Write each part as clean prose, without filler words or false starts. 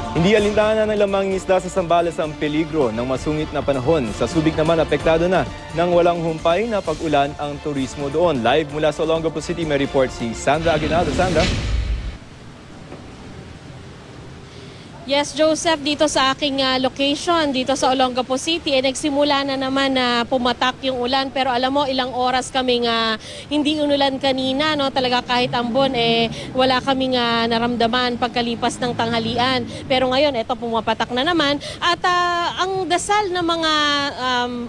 Hindi alintana ng lamang isda sa Zambales ang peligro ng masungit na panahon. Sa Subic naman, apektado na ng walang humpay na pag-ulan ang turismo doon. Live mula sa Olongapo City, may report si Sandra Aguinaldo. Sandra? Yes, Joseph, dito sa aking location, dito sa Olongapo City, nagsimula na naman na pumatak yung ulan. Pero alam mo, ilang oras kaming hindi unulan kanina, no? Talaga kahit ambon, wala kaming naramdaman pagkalipas ng tanghalian. Pero ngayon, ito pumapatak na naman. At ang dasal ng mga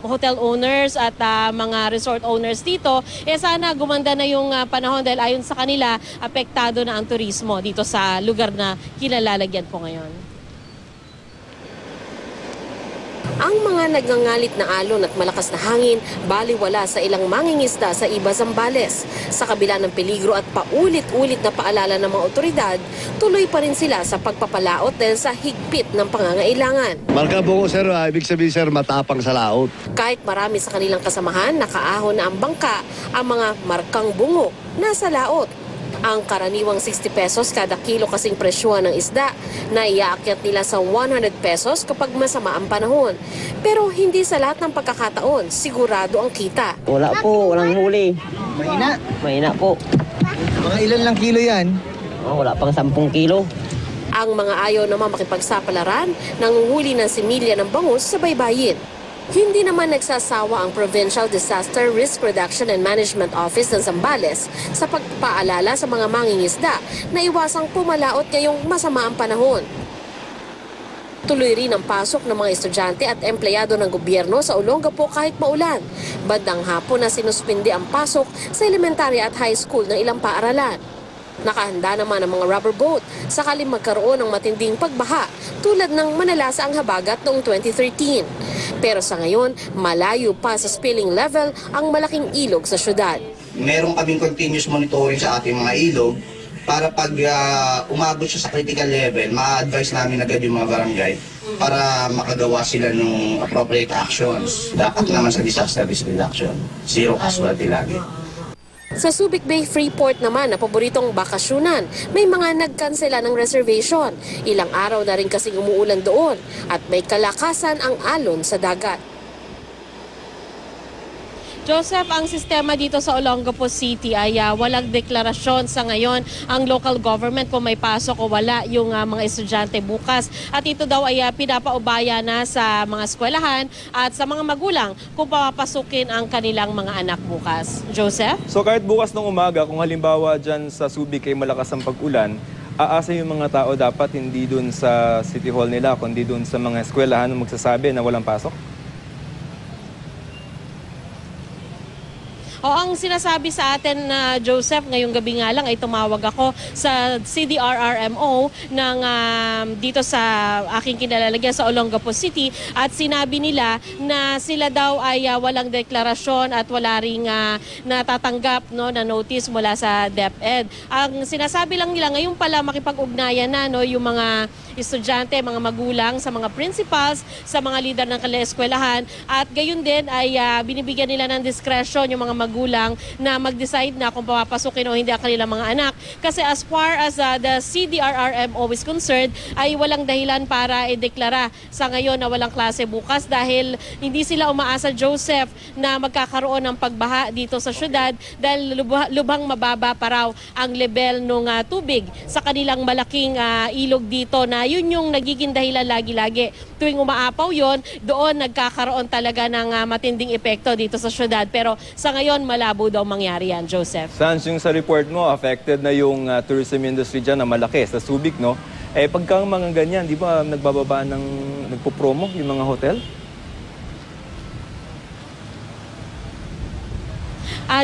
hotel owners at mga resort owners dito, sana gumanda na yung panahon dahil ayon sa kanila, apektado na ang turismo dito sa lugar na kinalalagyan ko ngayon. Ang mga nagngangalit na alon at malakas na hangin baliwala sa ilang mangingisda sa iba Zambales. Sa kabila ng peligro at paulit-ulit na paalala ng mga otoridad, tuloy pa rin sila sa pagpapalaot dahil sa higpit ng pangangailangan. Marka bungo sir, ibig sabihin sir matapang sa laot. Kahit marami sa kanilang kasamahan nakaahon na ang bangka, ang mga markang bungo nasa laot. Ang karaniwang 60 pesos kada kilo kasing presyohan ng isda na iaakyat nila sa 100 pesos kapag masama ang panahon. Pero hindi sa lahat ng pagkakataon sigurado ang kita. Wala po, walang huli. Mahina? Mahina po. Mga ilan lang kilo yan? Wala pang 10 kilo. Ang mga ayaw naman makipagsapalaran nanguhuli ng similya ng bangus sa baybayin. Hindi naman nagsasawa ang Provincial Disaster Risk Reduction and Management Office ng Zambales sa pagpaalala sa mga mangingisda na iwasang pumalaot ngayong masama ang panahon. Tuloy rin ang pasok ng mga estudyante at empleyado ng gobyerno sa Olongapo kahit maulan. Bandang hapon na sinuspindi ang pasok sa elementarya at high school ng ilang paaralan. Nakahanda naman ang mga rubber boat sakaling magkaroon ng matinding pagbaha tulad ng manalasa ang habagat noong 2013. Pero sa ngayon, malayo pa sa spilling level ang malaking ilog sa syudad. Meron kaming continuous monitoring sa ating mga ilog para pag umabot siya sa critical level, ma-advise namin agad yung mga barangay para makagawa sila ng appropriate actions. Dapat naman sa disaster risk reduction, zero casualty lagi. Sa Subic Bay Freeport naman na paboritong bakasyunan, may mga nagkansela ng reservation. Ilang araw na rin kasing umuulan doon at may kalakasan ang alon sa dagat. Joseph, ang sistema dito sa Olongapo City ay walang deklarasyon sa ngayon ang local government kung may pasok o wala yung mga estudyante bukas. At ito daw ay pinapaubaya na sa mga eskwelahan at sa mga magulang kung papasukin ang kanilang mga anak bukas. Joseph? So kahit bukas ng umaga, kung halimbawa dyan sa Subic ay malakas ang pag-ulan, aasa yung mga tao dapat hindi dun sa City Hall nila, kundi dun sa mga eskwelahan na magsasabi na walang pasok? O ang sinasabi sa atin na Joseph, ngayong gabi nga lang ay tumawag ako sa CDRRMO ng dito sa aking kinalalagyan sa Olongapo City at sinabi nila na sila daw ay walang deklarasyon at wala ring natatanggap na notice mula sa DepEd. Ang sinasabi lang nila ngayon pala makipag-ugnayan na yung mga estudyante, mga magulang, sa mga principals, sa mga leader ng kanilang eskwelahan at gayon din ay binibigyan nila ng discretion yung mga magulang na mag-decide na kung papapasukin o hindi ang kanilang mga anak. Kasi as far as the CDRRMO is concerned, ay walang dahilan para ideklara sa ngayon na walang klase bukas dahil hindi sila umaasa, Joseph, na magkakaroon ng pagbaha dito sa syudad dahil lubhang mababa pa raw ang level ng tubig sa kanilang malaking ilog dito na yun yung nagiging dahilan lagi-lagi. Tuwing umaapaw yon, doon nagkakaroon talaga ng matinding epekto dito sa syudad. Pero sa ngayon, malabo daw mangyari yan, Joseph. Sans, yung sa report mo, affected na yung tourism industry dyan na malaki sa Subic, no? Pagka mga ganyan, di ba nagbababa ng, nagpo-promo yung mga hotel?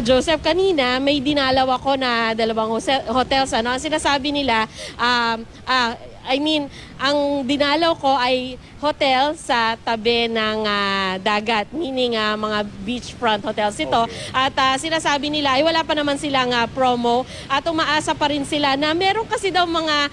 Joseph, kanina may dinalaw ako na dalawang hotels. Ang sinasabi nila, ang dinalaw ko ay hotel sa tabi ng dagat, meaning mga beachfront hotels ito. Okay. At sinasabi nila ay wala pa naman silang promo at umaasa pa rin sila na meron kasi daw mga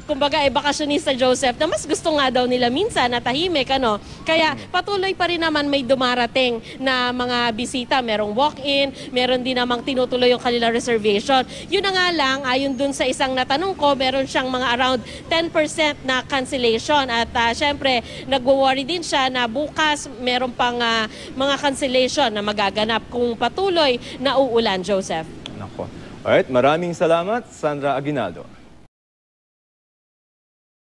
kumbaga bakasyonista, Joseph, na mas gusto nga daw nila minsan na tahimik, ano. Kaya patuloy pa rin naman may dumarating na mga bisita, merong walk-in, meron din namang tinutuloy yung kanilang reservation. Yun na nga lang, ayon dun sa isang natanong ko, meron siyang mga around 10% na cancellation. At syempre, nagwo-worry din siya na bukas meron pang mga cancellation na magaganap kung patuloy na uulan, Joseph. Nako. Alright, maraming salamat, Sandra Aguinaldo.